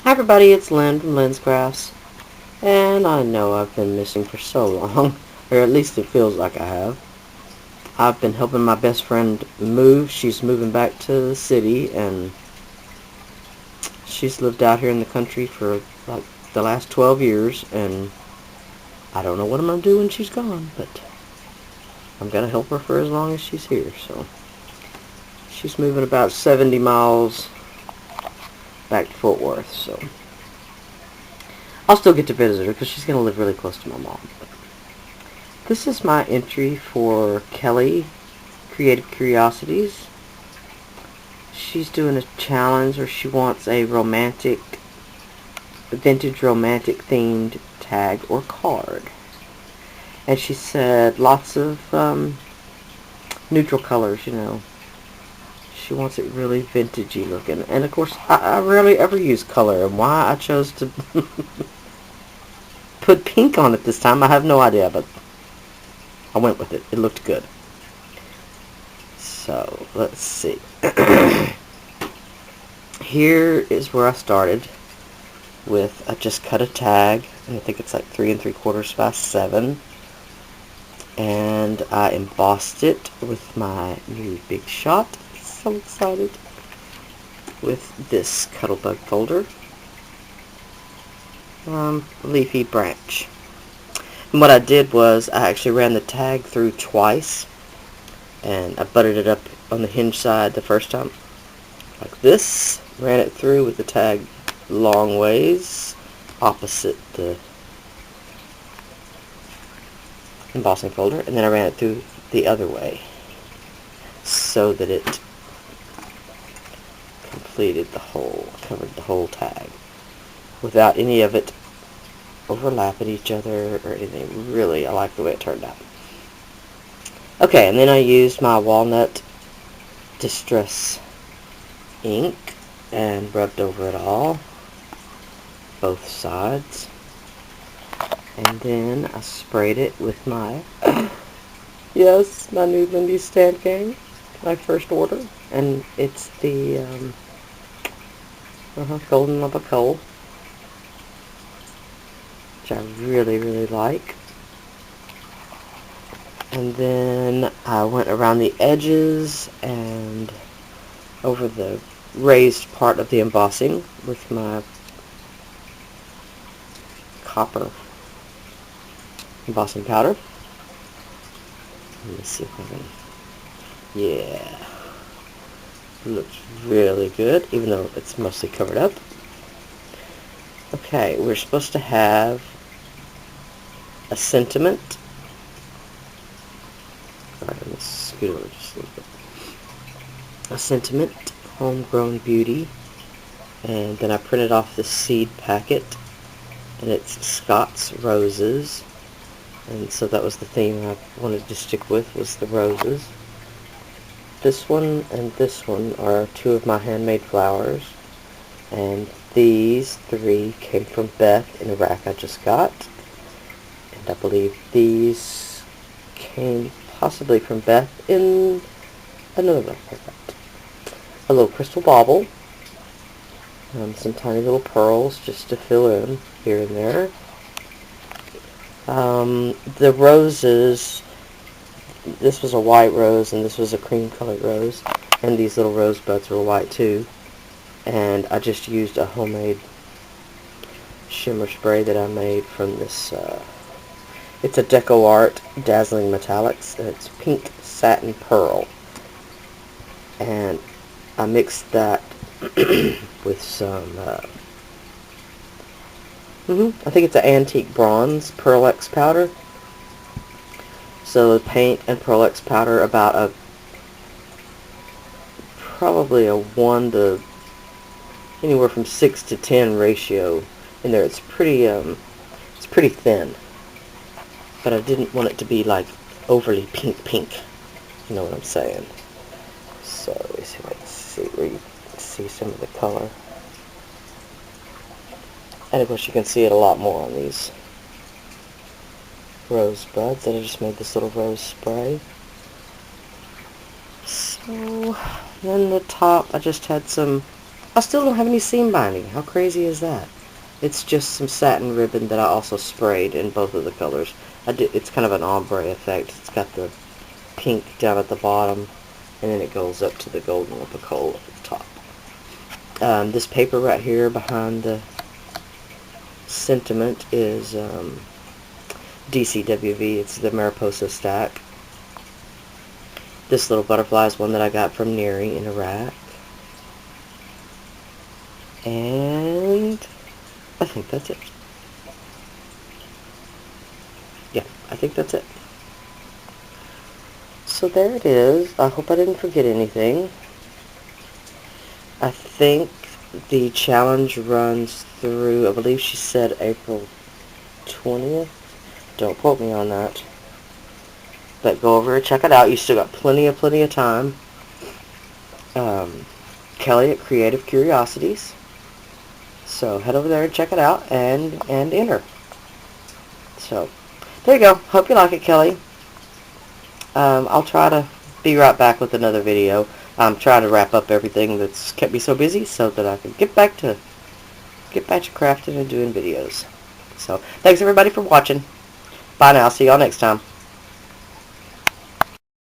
Hi everybody, it's Lyn from Lyn's Crafts, and I know I've been missing for so long, or at least it feels like I have. I've been helping my best friend move. She's moving back to the city, and she's lived out here in the country for like the last 12 years, and I don't know what I'm going to do when she's gone, but I'm going to help her for as long as she's here. So she's moving about 70 miles back to Fort Worth, so I'll still get to visit her because she's going to live really close to my mom. This is my entry for Kelly, Creative Curiosities. She's doing a challenge, or she wants a vintage romantic themed tag or card. And she said lots of neutral colors, you know. She wants it really vintagey looking. And of course, I rarely ever use color, and why I chose to put pink on it this time, I have no idea, but I went with it. It looked good. So, let's see. Here is where I started with, I just cut a tag, and I think it's like 3 3/4 by 7, and I embossed it with my new Big Shot. So excited. With this Cuttlebug folder. Leafy branch. And what I did was I actually ran the tag through twice, and I butted it up on the hinge side the first time like this, ran it through with the tag long ways opposite the embossing folder, and then I ran it through the other way so that it covered the whole tag without any of it overlapping each other or anything. Really, I like the way it turned out. Okay, and then I used my walnut distress ink and rubbed over it all, both sides, and then I sprayed it with my yes, my new Lindy stamp gang, my first order, and it's the Golden Lump of Coal, which I really like. And then I went around the edges and over the raised part of the embossing with my copper embossing powder. Let me see if I can, yeah, looks really good, even though it's mostly covered up. Okay, we're supposed to have a sentiment. Alright, let me scoot over just a little bit. A sentiment, homegrown beauty, and then I printed off the seed packet, and it's Scott's roses, and so that was the theme I wanted to stick with, was the roses. This one and this one are 2 of my handmade flowers, and these 3 came from Beth in a rack I just got, and I believe these came possibly from Beth in another rack I got. A little crystal bauble, some tiny little pearls just to fill in here and there. The roses, this was a white rose and this was a cream colored rose, and these little rosebuds were white too, and I just used a homemade shimmer spray that I made from this, it's a Deco Art Dazzling Metallics, and it's pink satin pearl, and I mixed that with some, I think it's an antique bronze Pearl X powder. So the paint and Pearl X powder about probably a 1 to anywhere from 6 to 10 ratio in there. It's pretty thin, but I didn't want it to be like overly pink. You know what I'm saying? So let's see where you can see some of the color. And of course you can see it a lot more on these rosebuds that I just made this little rose spray. So then the top I just had some I still don't have any seam binding. How crazy is that? It's just some satin ribbon that I also sprayed in both of the colors. It's kind of an ombre effect. It's got the pink down at the bottom, and then it goes up to the golden Lipicola at the top. This paper right here behind the sentiment is DCWV. It's the Mariposa stack. This little butterfly is one that I got from Neri in Iraq. And I think that's it. Yeah, I think that's it. So there it is. I hope I didn't forget anything. I think the challenge runs through, I believe she said April 20th. Don't quote me on that. But go over and check it out. You still got plenty of time. Kelly at Creative Curiosities. So head over there and check it out and enter. So there you go. Hope you like it, Kelly. I'll try to be right back with another video. I'm trying to wrap up everything that's kept me so busy so that I can get back to crafting and doing videos. So thanks everybody for watching. Bye now. See y'all next time.